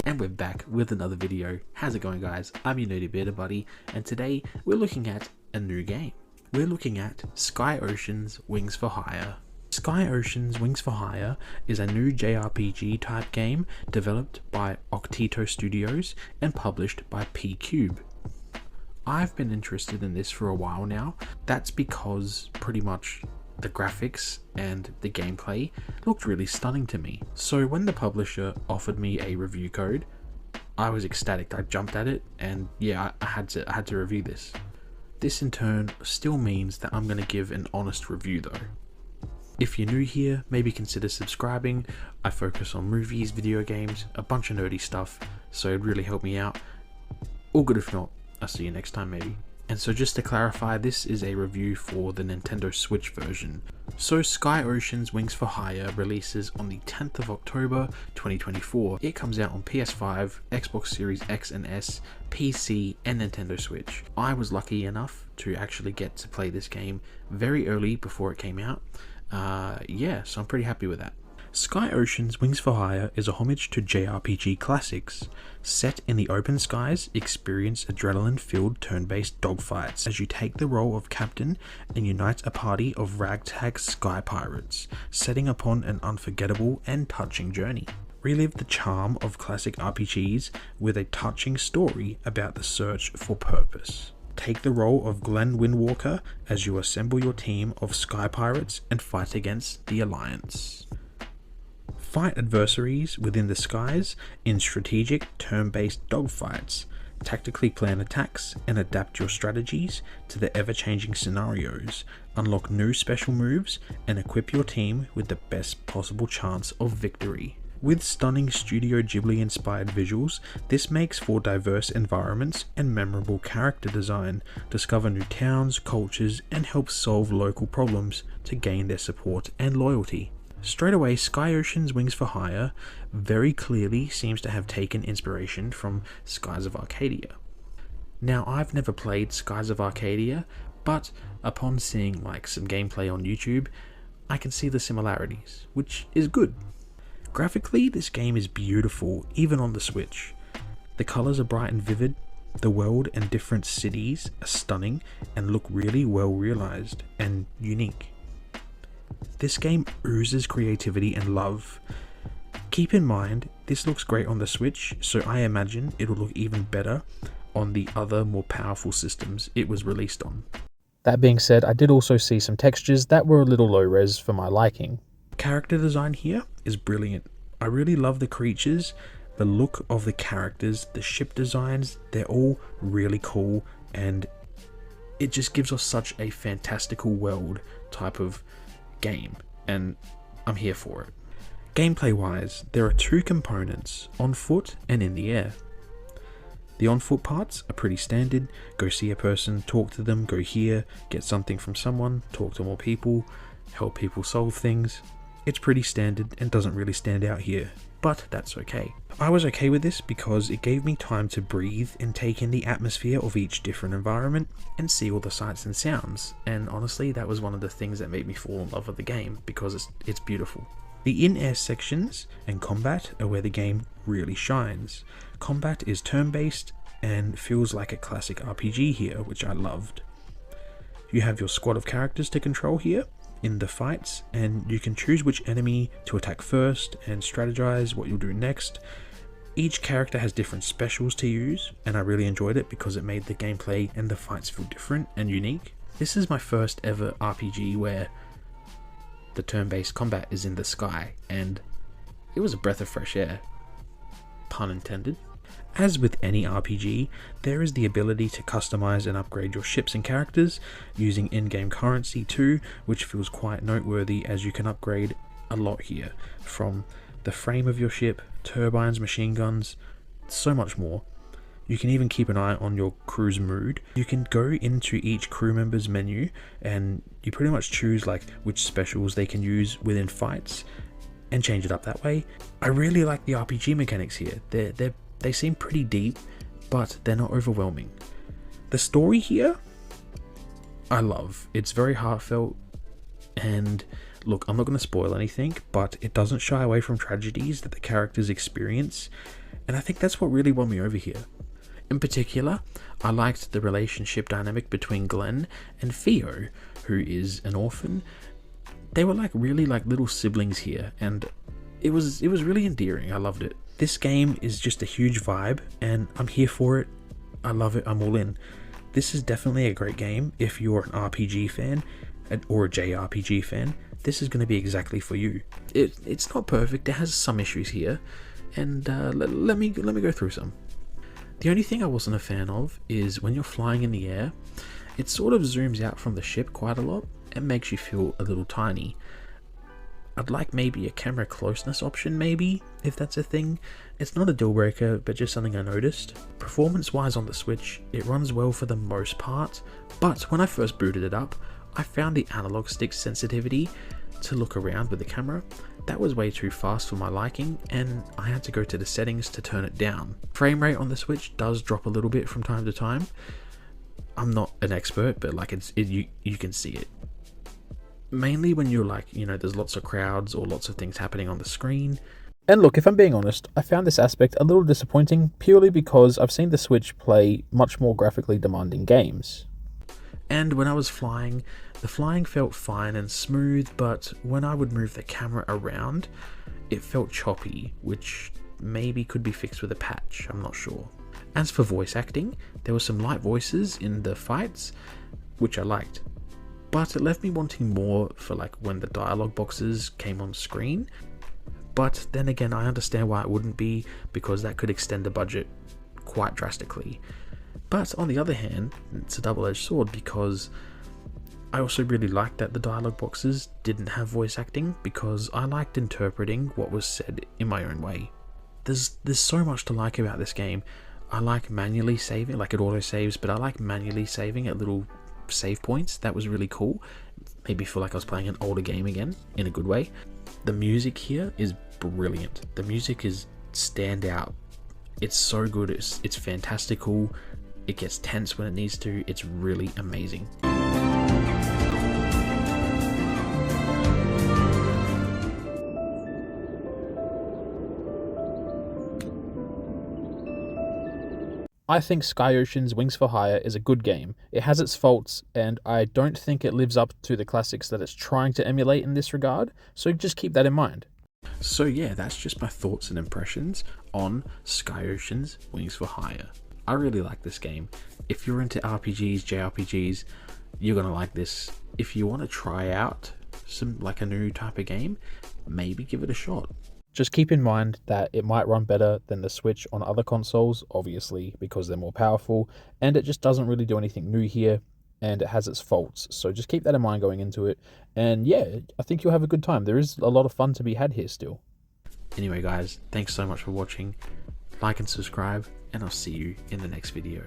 And we're back with another video. How's it going, guys? I'm your NerdyBeardedBuddy, and today we're looking at a new game. We're looking at Sky Ocean's Wings for Hire. Sky Ocean's Wings for Hire is a new jrpg type game developed by Octito Studios and published by P-Cube. I've been interested in this for a while now. That's because pretty much the graphics and the gameplay looked really stunning to me. So when the publisher offered me a review code, I was ecstatic. I jumped at it, and yeah, I had to review this. This in turn still means that I'm going to give an honest review though. If you're new here, maybe consider subscribing. I focus on movies, video games, a bunch of nerdy stuff, so it'd really help me out. All good if not. I'll see you next time maybe. And so just to clarify, this is a review for the Nintendo Switch version. So Sky Ocean's Wings for Hire releases on the 10th of October 2024. It comes out on PS5, Xbox Series X and S, PC and Nintendo Switch. I was lucky enough to actually get to play this game very early before it came out. Yeah, so I'm pretty happy with that. Sky Ocean's Wings for Hire is a homage to JRPG classics. Set in the open skies, experience adrenaline-filled turn-based dogfights as you take the role of captain and unite a party of ragtag sky pirates, setting upon an unforgettable and touching journey. Relive the charm of classic RPGs with a touching story about the search for purpose. Take the role of Glenn Windwalker as you assemble your team of sky pirates and fight against the Alliance. Fight adversaries within the skies in strategic turn-based dogfights, tactically plan attacks and adapt your strategies to the ever-changing scenarios, unlock new special moves and equip your team with the best possible chance of victory. With stunning Studio Ghibli-inspired visuals, this makes for diverse environments and memorable character design, discover new towns, cultures and help solve local problems to gain their support and loyalty. Straight away, Sky Ocean's Wings for Hire very clearly seems to have taken inspiration from Skies of Arcadia. Now, I've never played Skies of Arcadia, but upon seeing some gameplay on YouTube, I can see the similarities, which is good. Graphically, this game is beautiful, even on the Switch. The colours are bright and vivid, the world and different cities are stunning and look really well realised and unique. This game oozes creativity and love. Keep in mind, this looks great on the Switch, so I imagine it'll look even better on the other more powerful systems it was released on. That being said, I did also see some textures that were a little low res for my liking. Character design here is brilliant. I really love the creatures, the look of the characters, the ship designs, they're all really cool, and it just gives us such a fantastical world type of game, and I'm here for it. Gameplay wise, there are two components, on foot and in the air. The on foot parts are pretty standard. Go see a person, talk to them, go here, get something from someone, talk to more people, help people solve things. It's pretty standard and doesn't really stand out here, but that's okay. I was okay with this because it gave me time to breathe and take in the atmosphere of each different environment and see all the sights and sounds, and honestly that was one of the things that made me fall in love with the game because it's beautiful. The in-air sections and combat are where the game really shines. Combat is turn-based and feels like a classic RPG here, which I loved. You have your squad of characters to control here in the fights, and you can choose which enemy to attack first and strategize what you'll do next. Each character has different specials to use, and I really enjoyed it because it made the gameplay and the fights feel different and unique. This is my first ever RPG where the turn-based combat is in the sky, and it was a breath of fresh air. Pun intended. As with any RPG, there is the ability to customize and upgrade your ships and characters using in-game currency too, which feels quite noteworthy as you can upgrade a lot here, from the frame of your ship, turbines, machine guns, so much more. You can even keep an eye on your crew's mood. You can go into each crew member's menu and you pretty much choose which specials they can use within fights and change it up that way. I really like the RPG mechanics here. They seem pretty deep, but they're not overwhelming. The story here, I love. It's very heartfelt, and look, I'm not going to spoil anything, but it doesn't shy away from tragedies that the characters experience, And I think that's what really won me over here. In particular, I liked the relationship dynamic between Glenn and Theo, who is an orphan. They were like really like little siblings here, and it was really endearing. I loved it. This game is just a huge vibe, and I'm here for it. I love it. I'm all in. This is definitely a great game if you're an RPG fan or a JRPG fan. This is going to be exactly for you. It's not perfect. It has some issues here, and let me go through some. The only thing I wasn't a fan of is when you're flying in the air, it sort of zooms out from the ship quite a lot and makes you feel a little tiny. I'd like maybe a camera closeness option, maybe, if that's a thing. It's not a deal breaker, but just something I noticed. Performance wise on the Switch, it runs well for the most part, but when I first booted it up, I found the analog stick sensitivity to look around with the camera. That was way too fast for my liking, and I had to go to the settings to turn it down. Frame rate on the Switch does drop a little bit from time to time. I'm not an expert, but like you can see it. Mainly when you're like, there's lots of crowds or lots of things happening on the screen. And look, if I'm being honest, I found this aspect a little disappointing purely because I've seen the Switch play much more graphically demanding games. And when I was flying, the flying felt fine and smooth, but when I would move the camera around, it felt choppy, which maybe could be fixed with a patch, I'm not sure. As for voice acting, there were some light voices in the fights, which I liked. But it left me wanting more for like when the dialogue boxes came on screen. But then again, I understand why it wouldn't be, because that could extend the budget quite drastically. But on the other hand, it's a double-edged sword, because I also really liked that the dialogue boxes didn't have voice acting, because I liked interpreting what was said in my own way. There's so much to like about this game. I like manually saving, like it auto saves, but I like manually saving at little save points. That was really cool. Made me feel like I was playing an older game again, in a good way. The music here is brilliant. The music is standout. It's so good. It's fantastical. It gets tense when it needs to. It's really amazing. I think Sky Ocean's Wings for Hire is a good game. It has its faults, and I don't think it lives up to the classics that it's trying to emulate in this regard, so just keep that in mind. So yeah, that's just my thoughts and impressions on Sky Ocean's Wings for Hire. I really like this game. If you're into RPGs, JRPGs, you're gonna like this. If you want to try out a new type of game, maybe give it a shot. Just keep in mind that it might run better than the Switch on other consoles, obviously, because they're more powerful, and it just doesn't really do anything new here, and it has its faults. So just keep that in mind going into it, and yeah, I think you'll have a good time. There is a lot of fun to be had here still. Anyway guys, thanks so much for watching. Like and subscribe, and I'll see you in the next video.